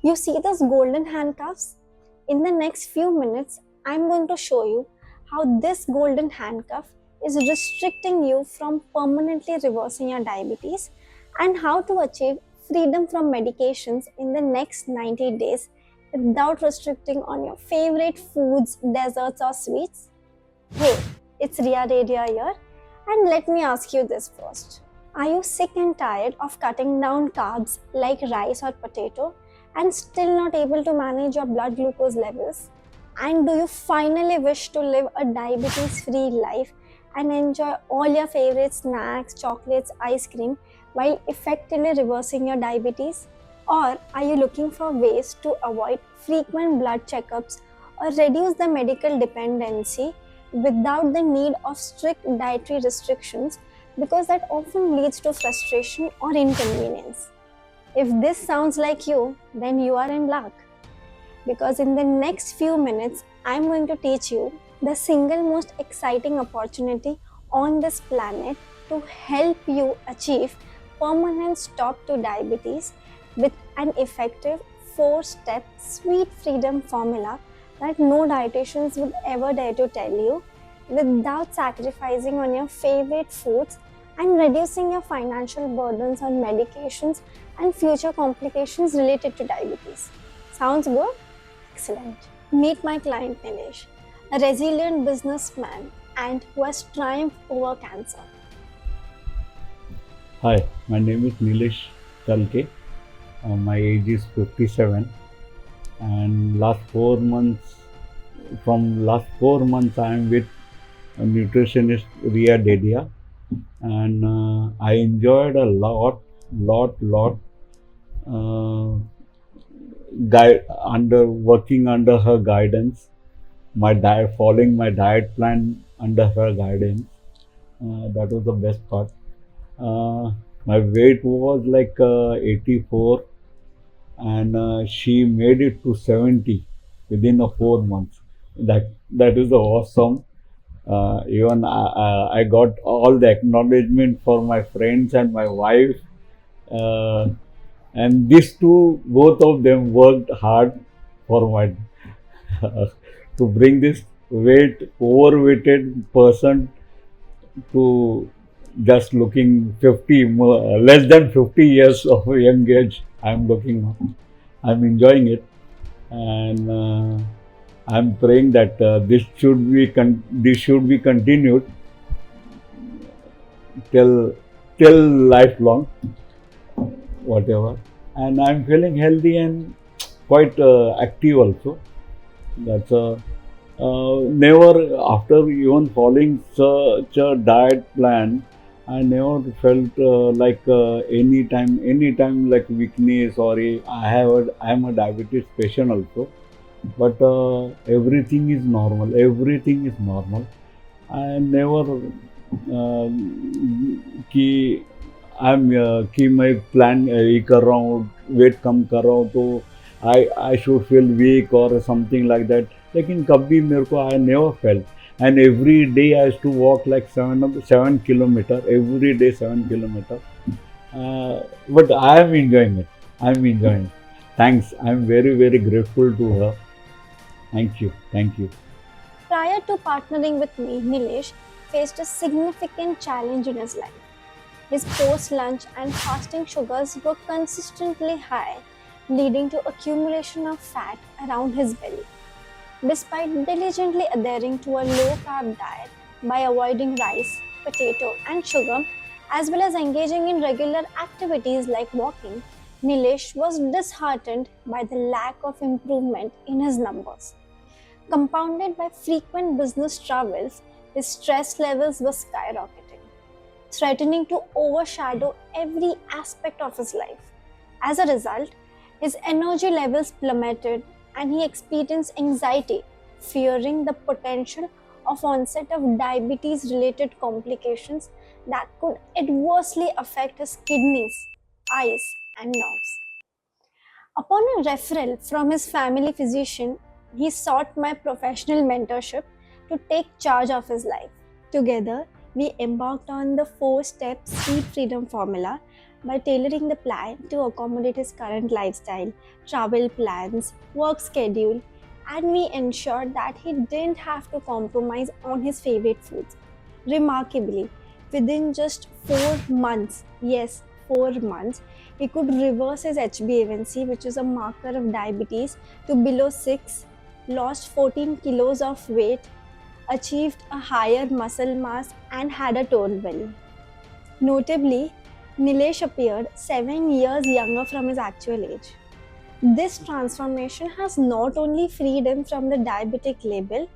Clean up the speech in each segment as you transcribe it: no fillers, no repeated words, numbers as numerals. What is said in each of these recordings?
You see those golden handcuffs? In the next few minutes, I'm going to show you how this golden handcuff is restricting you from permanently reversing your diabetes and how to achieve freedom from medications in the next 90 days without restricting on your favorite foods, desserts, or sweets. Hey, it's Ria Radia here, and let me ask you this first. Are you sick and tired of cutting down carbs like rice or potato and still not able to manage your blood glucose levels? And do you finally wish to live a diabetes free life and enjoy all your favorite snacks, chocolates, ice cream while effectively reversing your diabetes? Or are you looking for ways to avoid frequent blood checkups or reduce the medical dependency without the need of strict dietary restrictions, because that often leads to frustration or inconvenience? If this sounds like you, then you are in luck, because in the next few minutes, I'm going to teach you the single most exciting opportunity on this planet to help you achieve permanent stop to diabetes with an effective 4-step sweet freedom formula that no dietitians would ever dare to tell you, without sacrificing on your favorite foods and reducing your financial burdens on medications and future complications related to diabetes. Sounds good? Excellent. Meet my client Nilesh, a resilient businessman and who has triumphed over cancer. Hi, my name is Nilesh Chalke. My age is 57, and last 4 months, I am with a nutritionist Ria Dedia, and I enjoyed a lot uh, guide under working under her guidance. Following my diet plan under her guidance. That was the best part. Uh, my weight was like 84, and she made it to 70 within a 4 months. That is awesome. Even I got all the acknowledgement for my friends and my wife. Uh, and these two, both of them worked hard for my to bring this overweighted person to just looking 50 more, less than 50 years of young age. I'm looking now. I'm enjoying it, and I'm praying that this should be continued till lifelong, whatever. And I'm feeling healthy and quite active also. That's a never after even following such a diet plan, I never felt like anytime like weakness or I'm a diabetes patient also, but everything is normal. Everything is normal. I never कि कि मैं plan ये कर रहा हूँ, wait कम कर रहा हूँ, तो आई शुड फील वीक और समथिंग लाइक दैट. लेकिन कभी मेरे को I never felt. And every day I have to walk like 7 kilometer every day, 7 kilometer. But I am enjoying it. I am enjoying it. Thanks. I am very grateful to her. Thank you. Prior to partnering with me, Nilesh faced a significant challenge in his life. His post lunch and fasting sugars were consistently high, leading to accumulation of fat around his belly. Despite diligently adhering to a low carb diet by avoiding rice, potato, and sugar, as well as engaging in regular activities like walking, Nilesh was disheartened by the lack of improvement in his numbers. Compounded by frequent business travels, his stress levels were skyrocketing, threatening to overshadow every aspect of his life. As a result, his energy levels plummeted and he experienced anxiety, fearing the potential of onset of diabetes related complications that could adversely affect his kidneys, eyes, and nerves. Upon a referral from his family physician, he sought my professional mentorship to take charge of his life. Together, we embarked on the 4-step Sweet Freedom formula by tailoring the plan to accommodate his current lifestyle, travel plans, work schedule, and we ensured that he didn't have to compromise on his favorite foods. Remarkably, within just 4 months, yes, 4 months, he could reverse his HbA1c, which is a marker of diabetes, to below 6, lost 14 kilos of weight, achieved a higher muscle mass, and had a toned belly. Notably, Nilesh appeared 7 years younger from his actual age. This transformation has not only freed him from the diabetic label,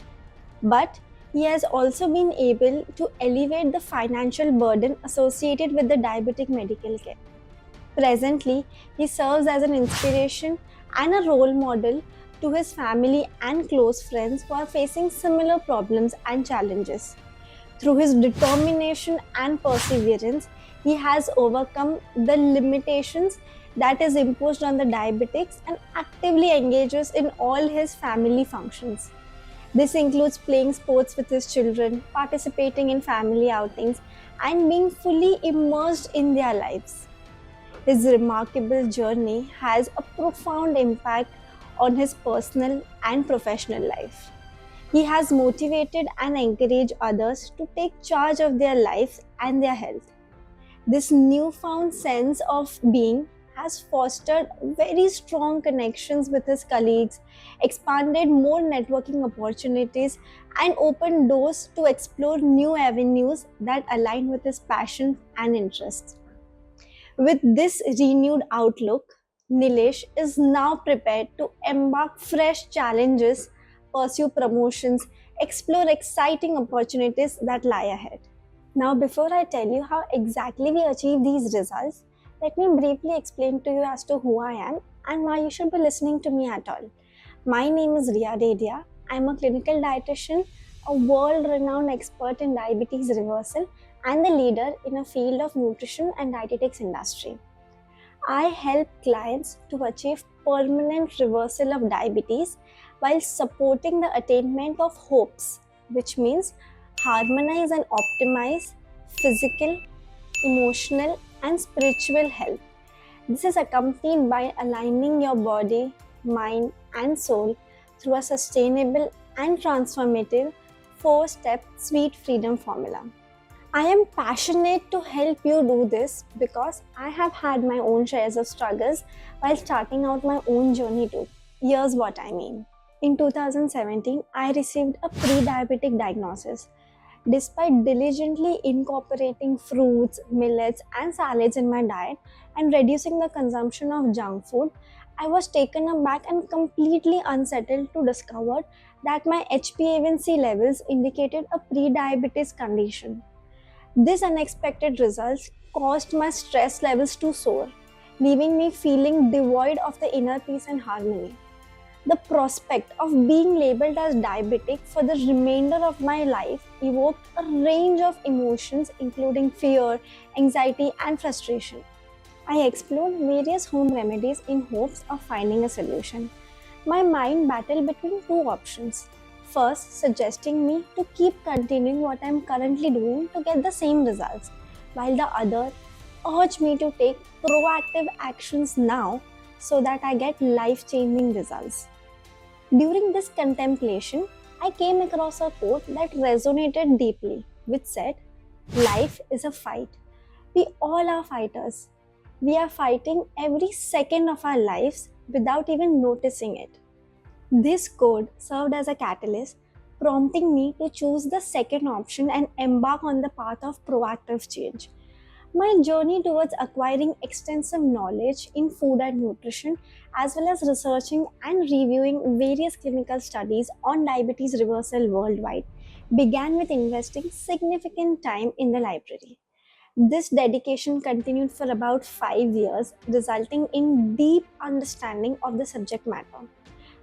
but he has also been able to elevate the financial burden associated with the diabetic medical care. Presently, he serves as an inspiration and a role model to his family and close friends who are facing similar problems and challenges. Through his determination and perseverance, he has overcome the limitations that is imposed on the diabetics and actively engages in all his family functions. This includes playing sports with his children, participating in family outings, and being fully immersed in their lives. His remarkable journey has a profound impact on his personal and professional life. He has motivated and encouraged others to take charge of their lives and their health. This newfound sense of being has fostered very strong connections with his colleagues, expanded more networking opportunities, and opened doors to explore new avenues that align with his passion and interests. With this renewed outlook, Nilesh is now prepared to embark fresh challenges, pursue promotions, explore exciting opportunities that lie ahead. Now, before I tell you how exactly we achieve these results, let me briefly explain to you as to who I am and why you should be listening to me at all. My name is Ria Dedia. I'm a clinical dietitian, a world-renowned expert in diabetes reversal, and the leader in a field of nutrition and dietetics industry. I help clients to achieve permanent reversal of diabetes while supporting the attainment of hopes, which means harmonize and optimize physical, emotional, and spiritual health. This is accompanied by aligning your body, mind, and soul through a sustainable and transformative 4-step sweet freedom formula. I am passionate to help you do this because I have had my own shares of struggles while starting out my own journey too. Here's what I mean. In 2017, I received a pre-diabetic diagnosis. Despite diligently incorporating fruits, millets, and salads in my diet and reducing the consumption of junk food, I was taken aback and completely unsettled to discover that my HbA1c levels indicated a pre-diabetes condition. This unexpected result caused my stress levels to soar, leaving me feeling devoid of the inner peace and harmony. The prospect of being labeled as diabetic for the remainder of my life evoked a range of emotions including fear, anxiety, and frustration. I explored various home remedies in hopes of finding a solution. My mind battled between two options. First, suggesting me to keep continuing what I am currently doing to get the same results, while the other urged me to take proactive actions now so that I get life-changing results. During this contemplation, I came across a quote that resonated deeply, which said, "Life is a fight. We all are fighters. We are fighting every second of our lives without even noticing it." This quote served as a catalyst, prompting me to choose the second option and embark on the path of proactive change. My journey towards acquiring extensive knowledge in food and nutrition, as well as researching and reviewing various clinical studies on diabetes reversal worldwide, began with investing significant time in the library. This dedication continued for about 5 years, resulting in deep understanding of the subject matter.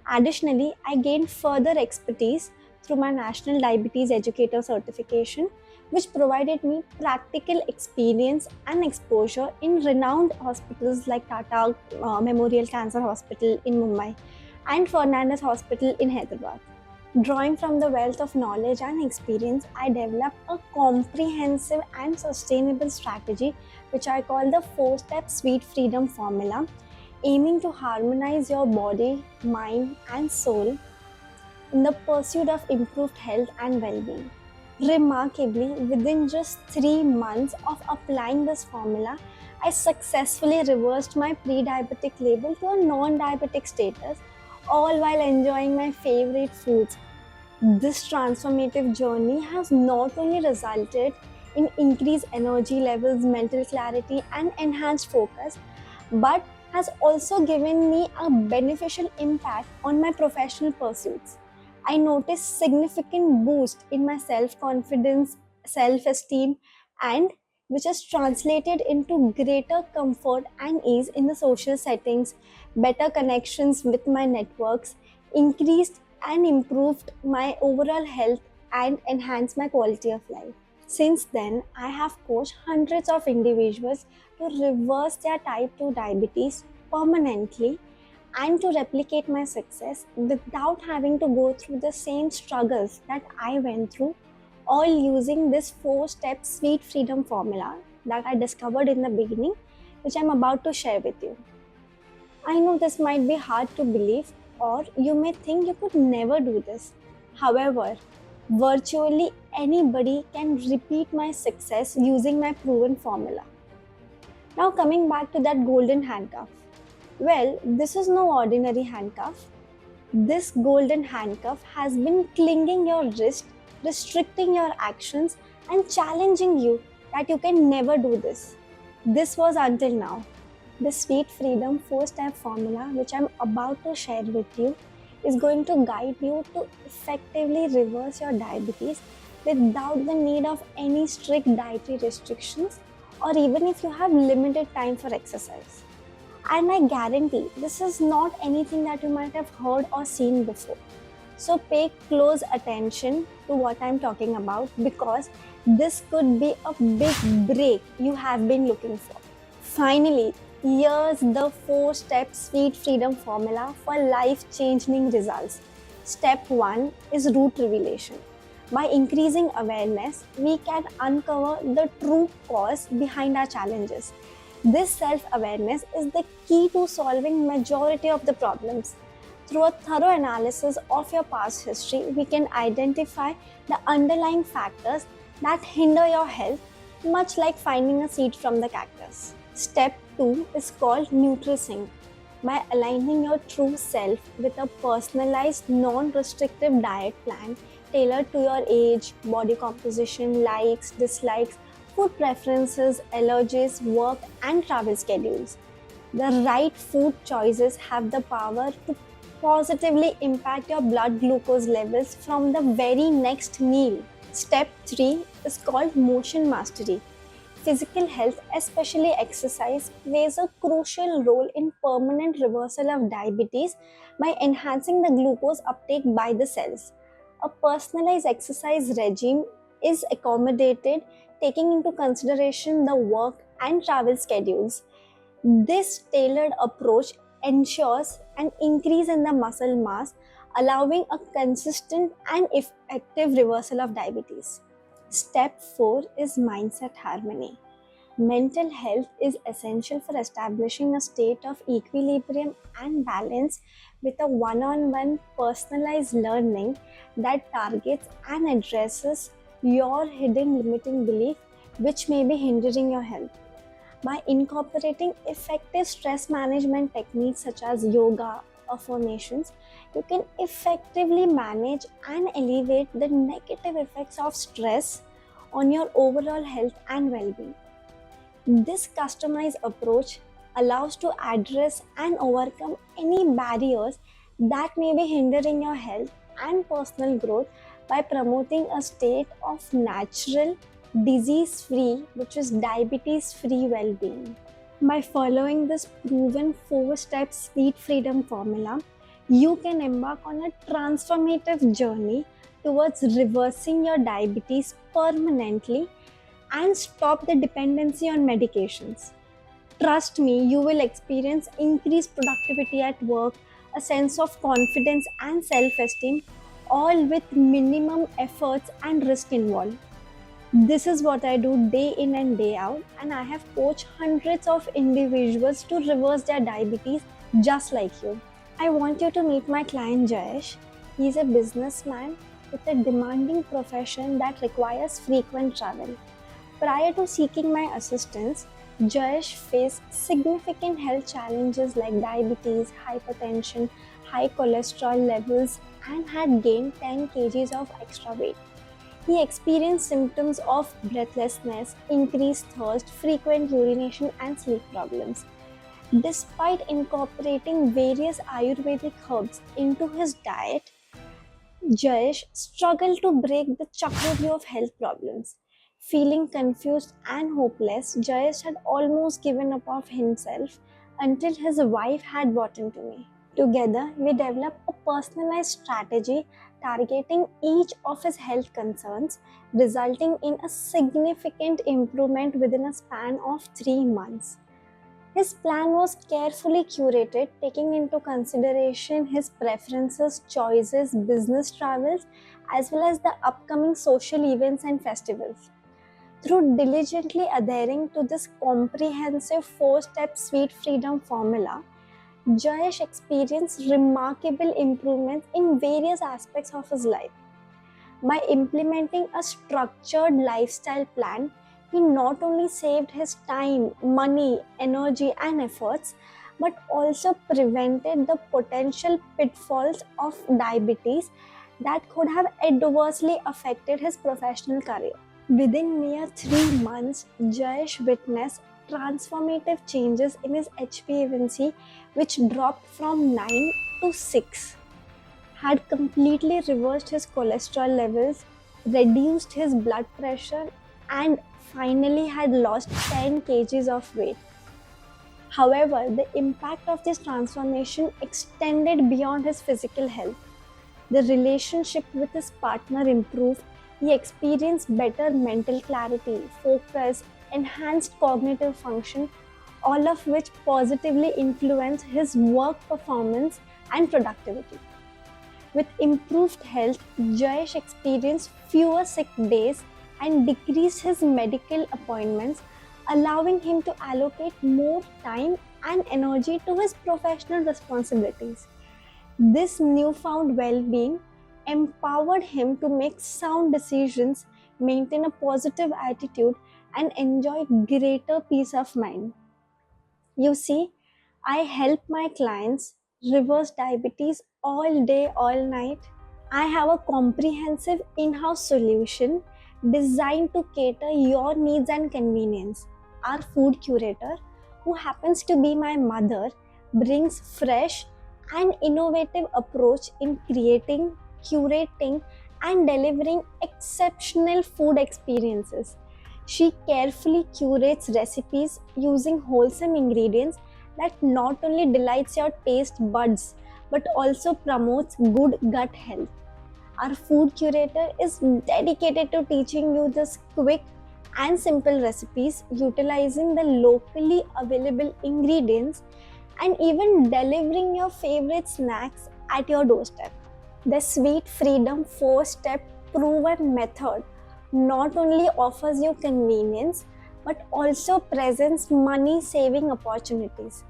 Additionally, I gained further expertise through my National Diabetes Educator certification, which provided me practical experience and exposure in renowned hospitals like Tata Memorial Cancer Hospital in Mumbai and Fernandez Hospital in Hyderabad. Drawing from the wealth of knowledge and experience, I developed a comprehensive and sustainable strategy which I call the 4-step Sweet Freedom Formula, aiming to harmonize your body, mind, and soul in the pursuit of improved health and well being. Remarkably, within just 3 months of applying this formula, I successfully reversed my pre diabetic label to a non diabetic status, all while enjoying my favorite foods. This transformative journey has not only resulted in increased energy levels, mental clarity, and enhanced focus, but has also given me a beneficial impact on my professional pursuits. I noticed significant boost in my self-confidence, self-esteem, and which has translated into greater comfort and ease in the social settings, better connections with my networks, increased and improved my overall health, and enhanced my quality of life. Since then, I have coached hundreds of individuals to reverse their type 2 diabetes permanently and to replicate my success without having to go through the same struggles that I went through, all using this 4-step Sweet Freedom formula that I discovered in the beginning, which I'm about to share with you. I know this might be hard to believe, or you may think you could never do this. However, virtually anybody can repeat my success using my proven formula. Now, coming back to that golden handcuff. Well, this is no ordinary handcuff. This golden handcuff has been clinging your wrist, restricting your actions, and challenging you that you can never do this. This was until now. The Sweet Freedom 4-step formula, which I'm about to share with you, is going to guide you to effectively reverse your diabetes without the need of any strict dietary restrictions, or even if you have limited time for exercise. And I guarantee this is not anything that you might have heard or seen before. So pay close attention to what I'm talking about, because this could be a big break you have been looking for. Finally, here's the 4-step Sweet Freedom formula for life-changing results. Step 1 is root revelation. By increasing awareness, we can uncover the true cause behind our challenges. This self-awareness is the key to solving majority of the problems. Through a thorough analysis of your past history, we can identify the underlying factors that hinder your health, much like finding a seed from the cactus. Step 2 is called NutriSync. By aligning your true self with a personalized, non-restrictive diet plan tailored to your age, body composition, likes, dislikes, food preferences, allergies, work, and travel schedules. The right food choices have the power to positively impact your blood glucose levels from the very next meal. Step 3 is called Motion Mastery. Physical health, especially exercise, plays a crucial role in permanent reversal of diabetes by enhancing the glucose uptake by the cells. A personalized exercise regime is accommodated, taking into consideration the work and travel schedules. This tailored approach ensures an increase in the muscle mass, allowing a consistent and effective reversal of diabetes. Step 4 is mindset harmony. Mental health is essential for establishing a state of equilibrium and balance with a one-on-one personalized learning that targets and addresses your hidden limiting belief which may be hindering your health. By incorporating effective stress management techniques such as yoga, affirmations, you can effectively manage and alleviate the negative effects of stress on your overall health and well-being. This customized approach allows to address and overcome any barriers that may be hindering your health and personal growth by promoting a state of natural, disease-free, which is diabetes-free well-being. By following this proven 4-step Sweet Freedom formula, you can embark on a transformative journey towards reversing your diabetes permanently and stop the dependency on medications. Trust me, you will experience increased productivity at work, a sense of confidence and self-esteem, all with minimum efforts and risk involved. This is what I do day in and day out, and I have coached hundreds of individuals to reverse their diabetes just like you. I want you to meet my client Jayesh. He is a businessman with a demanding profession that requires frequent travel. Prior to seeking my assistance, Jayesh faced significant health challenges like diabetes, hypertension, high cholesterol levels, and had gained 10 kgs of extra weight. He experienced symptoms of breathlessness, increased thirst, frequent urination, and sleep problems. Despite incorporating various Ayurvedic herbs into his diet, Jayesh struggled to break the chakravyuh of health problems. Feeling confused and hopeless, Jayesh had almost given up of himself until his wife had brought him to me. Together, we developed a personalized strategy targeting each of his health concerns, resulting in a significant improvement within a span of 3 months. His plan was carefully curated, taking into consideration his preferences, choices, business travels, as well as the upcoming social events and festivals. Through diligently adhering to this comprehensive 4-step sweet freedom formula, Jayesh experienced remarkable improvements in various aspects of his life. By implementing a structured lifestyle plan, he not only saved his time, money, energy, and efforts, but also prevented the potential pitfalls of diabetes that could have adversely affected his professional career. Within mere 3 months, Jayesh witnessed transformative changes in his HbA1c, which dropped from 9 to 6, had completely reversed his cholesterol levels, reduced his blood pressure, and finally had lost 10 kgs of weight. However, the impact of this transformation extended beyond his physical health. The relationship with his partner improved. He experienced better mental clarity, focus, enhanced cognitive function, all of which positively influenced his work performance and productivity. With improved health, Jayesh experienced fewer sick days and decreased his medical appointments, allowing him to allocate more time and energy to his professional responsibilities. This newfound well being empowered him to make sound decisions, maintain a positive attitude, and enjoy greater peace of mind. You see, I help my clients reverse diabetes all day, all night. I have a comprehensive in house solution designed to cater your needs and convenience. Our food curator, who happens to be my mother, brings fresh and innovative approach in creating, curating, and delivering exceptional food experiences. She carefully curates recipes using wholesome ingredients that not only delights your taste buds but also promotes good gut health. Our food curator is dedicated to teaching you this quick and simple recipes utilizing the locally available ingredients and even delivering your favorite snacks at your doorstep. The Sweet Freedom 4-step proven method not only offers you convenience but also presents money saving opportunities.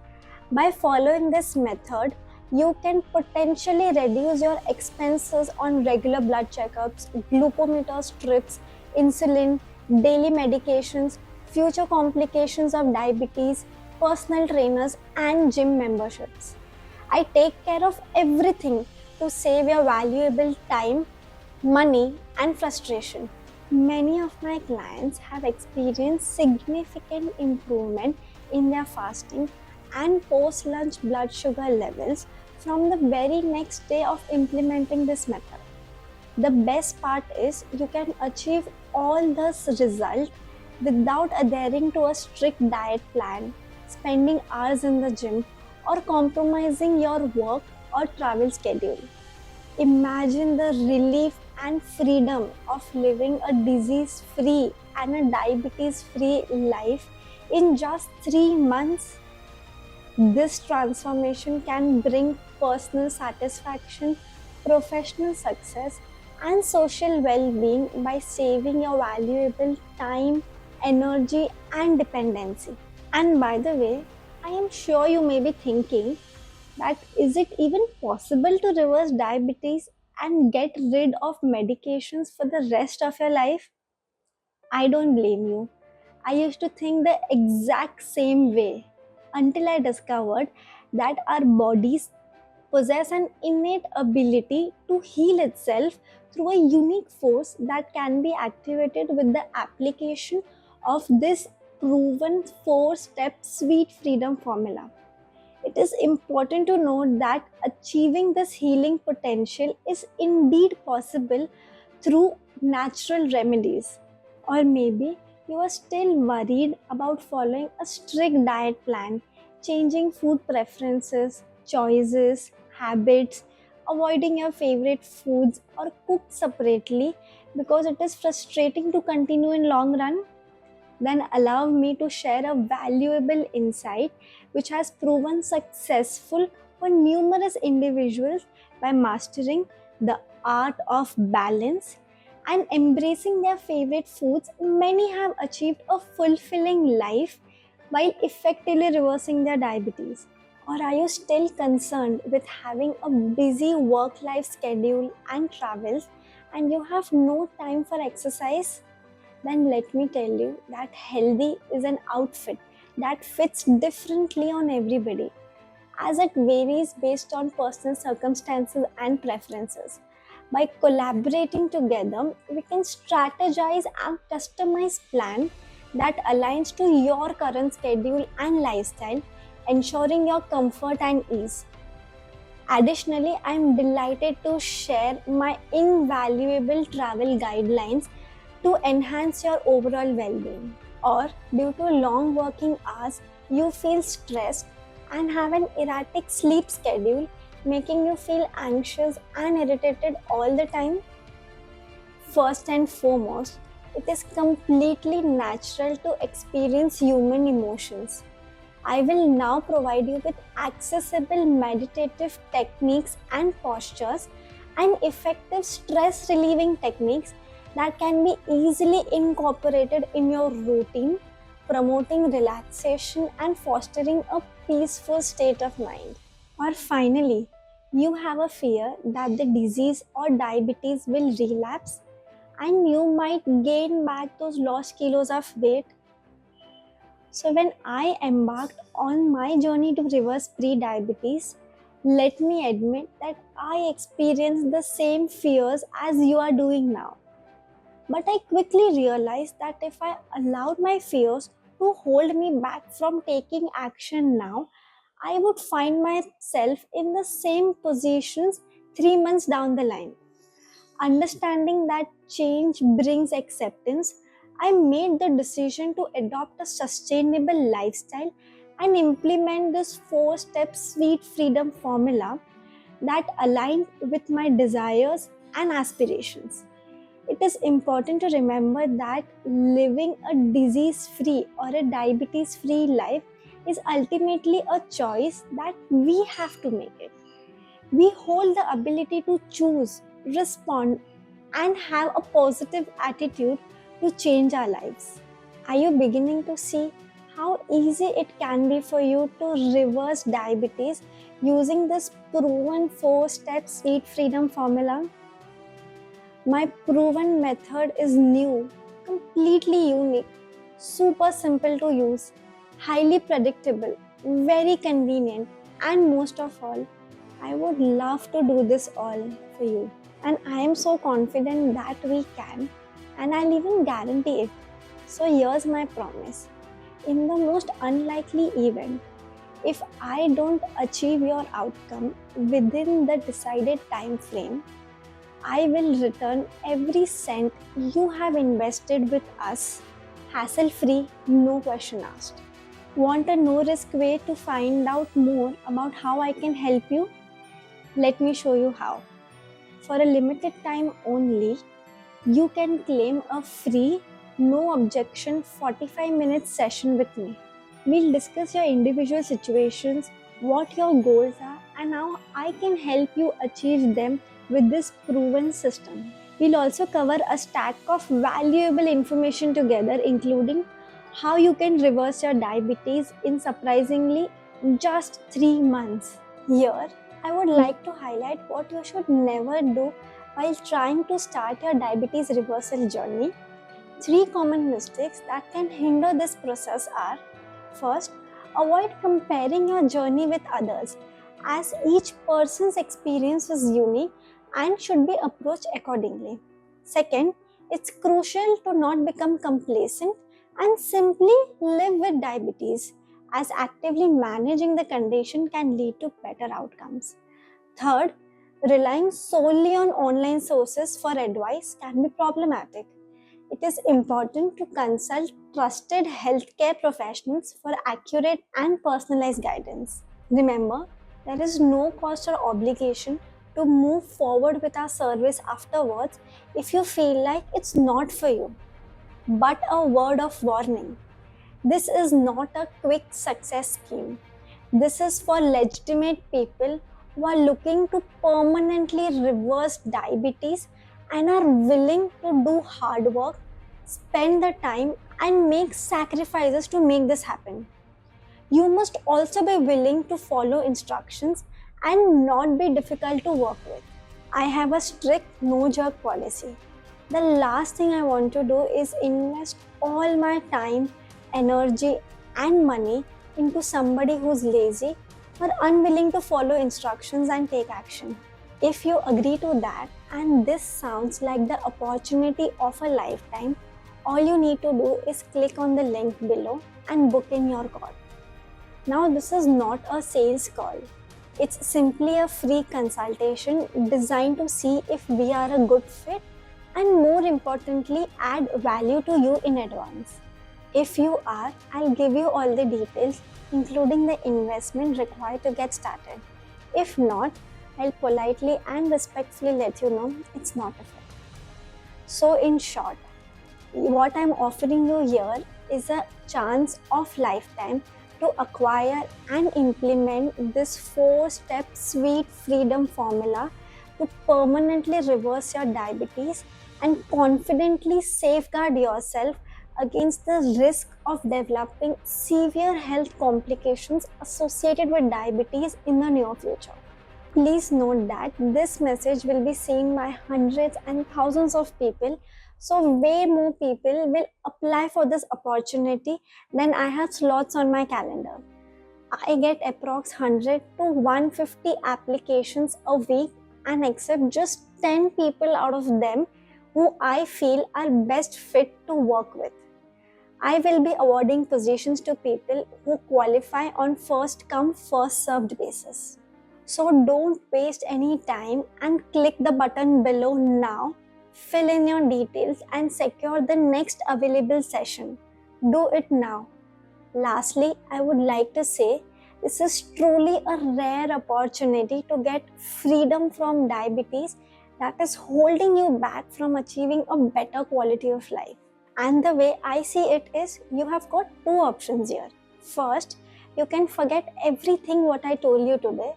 By following this method, you can potentially reduce your expenses on regular blood checkups, glucometer strips, insulin, daily medications, future complications of diabetes, personal trainers, and gym memberships. I take care of everything to save your valuable time, money, and frustration. Many of my clients have experienced significant improvement in their fasting and post lunch blood sugar levels from the very next day of implementing this method. The best part is you can achieve all this result without adhering to a strict diet plan, spending hours in the gym, or compromising your work or travel schedule. Imagine the relief and freedom of living a disease free and a diabetes free life in just 3 months. This transformation can bring personal satisfaction, professional success, and social well being by saving your valuable time, energy, and dependency. And by the way, I am sure you may be thinking that is it even possible to reverse diabetes and get rid of medications for the rest of your life? I don't blame you. I used to think the exact same way until I discovered that our bodies possess an innate ability to heal itself through a unique force that can be activated with the application of this proven 4-step sweet freedom formula. It is important to note that achieving this healing potential is indeed possible through natural remedies. Or maybe you are still worried about following a strict diet plan, changing food preferences, choices, habits, avoiding your favorite foods, or cook separately because it is frustrating to continue in long run. Then allow me to share a valuable insight which has proven successful for numerous individuals by mastering the art of balance and embracing their favorite foods. Many have achieved a fulfilling life while effectively reversing their diabetes. Or are you still concerned with having a busy work life schedule and travels and you have no time for exercise? Then let me tell you that healthy is an outfit that fits differently on everybody as it varies based on personal circumstances and preferences. By collaborating together, we can strategize and customize plan that aligns to your current schedule and lifestyle, ensuring your comfort and ease. Additionally, I am delighted to share my invaluable travel guidelines to enhance your overall well being. Or, due to long working hours, you feel stressed and have an erratic sleep schedule, making you feel anxious and irritated all the time. First and foremost, it is completely natural to experience human emotions. I will now provide you with accessible meditative techniques and postures and effective stress relieving techniques that can be easily incorporated in your routine, promoting relaxation and fostering a peaceful state of mind. Or finally, you have a fear that the disease or diabetes will relapse and you might gain back those lost kilos of weight. So, when I embarked on my journey to reverse pre-diabetes, let me admit that I experienced the same fears as you are doing now. But I quickly realized that if I allowed my fears to hold me back from taking action now, I would find myself in the same positions 3 months down the line. Understanding that change brings acceptance, I made the decision to adopt a sustainable lifestyle and implement this 4-step sweet freedom formula that aligned with my desires and aspirations. It is important to remember that living a disease free or a diabetes free life is ultimately a choice that we have to make it. We hold the ability to choose, respond, and have a positive attitude to change our lives. Are you beginning to see how easy it can be for you to reverse diabetes using this proven 4-step sweet freedom formula? My proven method is new, completely unique, super simple to use, highly predictable, very convenient, and most of all, I would love to do this all for you. And I am so confident that we can, and I'll even guarantee it. So here's my promise. In the most unlikely event, if I don't achieve your outcome within the decided time frame, I will return every cent you have invested with us, hassle free, no question asked. Want a no risk way to find out more about how I can help you? Let me show you how. For a limited time only, you can claim a free, no objection 45-minute session with me. We'll discuss your individual situations, what your goals are, and how I can help you achieve them with this proven system. We'll also cover a stack of valuable information together, including how you can reverse your diabetes in surprisingly just 3 months. Here, I would like to highlight what you should never do while trying to start your diabetes reversal journey. 3 common mistakes that can hinder this process are: first, avoid comparing your journey with others, as each person's experience is unique and should be approached accordingly. Second, it's crucial to not become complacent and simply live with diabetes, as actively managing the condition can lead to better outcomes. Third, relying solely on online sources for advice can be problematic. It is important to consult trusted healthcare professionals for accurate and personalized guidance. Remember, there is no cost or obligation to move forward with our service afterwards if you feel like it's not for you. But a word of warning: this is not a quick success scheme. This is for legitimate people who are looking to permanently reverse diabetes and are willing to do hard work, spend the time, and make sacrifices to make this happen. You must also be willing to follow instructions and not be difficult to work with. I have a strict no jerk policy. The last thing I want to do is invest all my time, energy, and money into somebody who's lazy or unwilling to follow instructions and take action. If you agree to that and this sounds like the opportunity of a lifetime, all you need to do is click on the link below and book in your call. Now, this is not a sales call. It's simply a free consultation designed to see if we are a good fit and, more importantly, add value to you in advance. If you are, I'll give you all the details, including the investment required to get started. If not, I'll politely and respectfully let you know it's not a fit. So, in short, what I'm offering you here is a chance of lifetime to acquire and implement this 4-step sweet freedom formula to permanently reverse your diabetes and confidently safeguard yourself against the risk of developing severe health complications associated with diabetes in the near future. Please note that this message will be seen by hundreds and thousands of people, so way more people will apply for this opportunity than I have slots on my calendar. I get approx 100 to 150 applications a week and accept just 10 people out of them who I feel are best fit to work with. I will be awarding positions to people who qualify on first come first served basis. So don't waste any time and click the button below now, fill in your details and secure the next available session. Do it now. Lastly, I would like to say this is truly a rare opportunity to get freedom from diabetes that is holding you back from achieving a better quality of life. And the way I see it is, you have got 2 options here. First, you can forget everything what I told you today.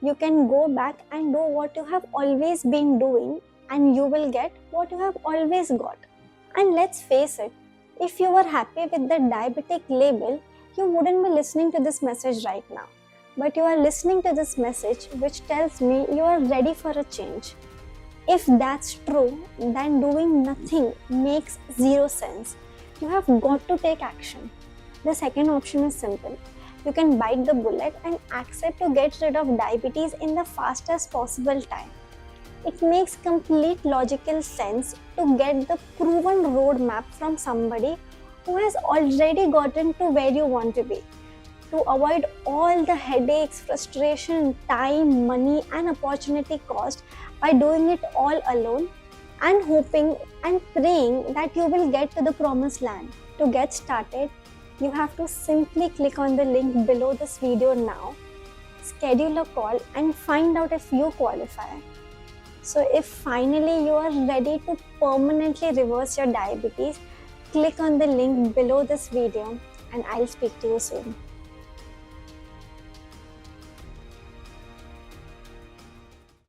You can go back and do what you have always been doing and you will get what you have always got. And let's face it, if you were happy with the diabetic label, you wouldn't be listening to this message right now. But you are listening to this message which tells me you are ready for a change. If that's true, then doing nothing makes zero sense. You have got to take action. The second option is simple. You can bite the bullet and accept to get rid of diabetes in the fastest possible time. It makes complete logical sense to get the proven roadmap from somebody who has already gotten to where you want to be. To avoid all the headaches, frustration, time, money, and opportunity cost by doing it all alone and hoping and praying that you will get to the promised land. To get started, you have to simply click on the link below this video now, schedule a call and find out if you qualify. So if finally you are ready to permanently reverse your diabetes, click on the link below this video and I'll speak to you soon.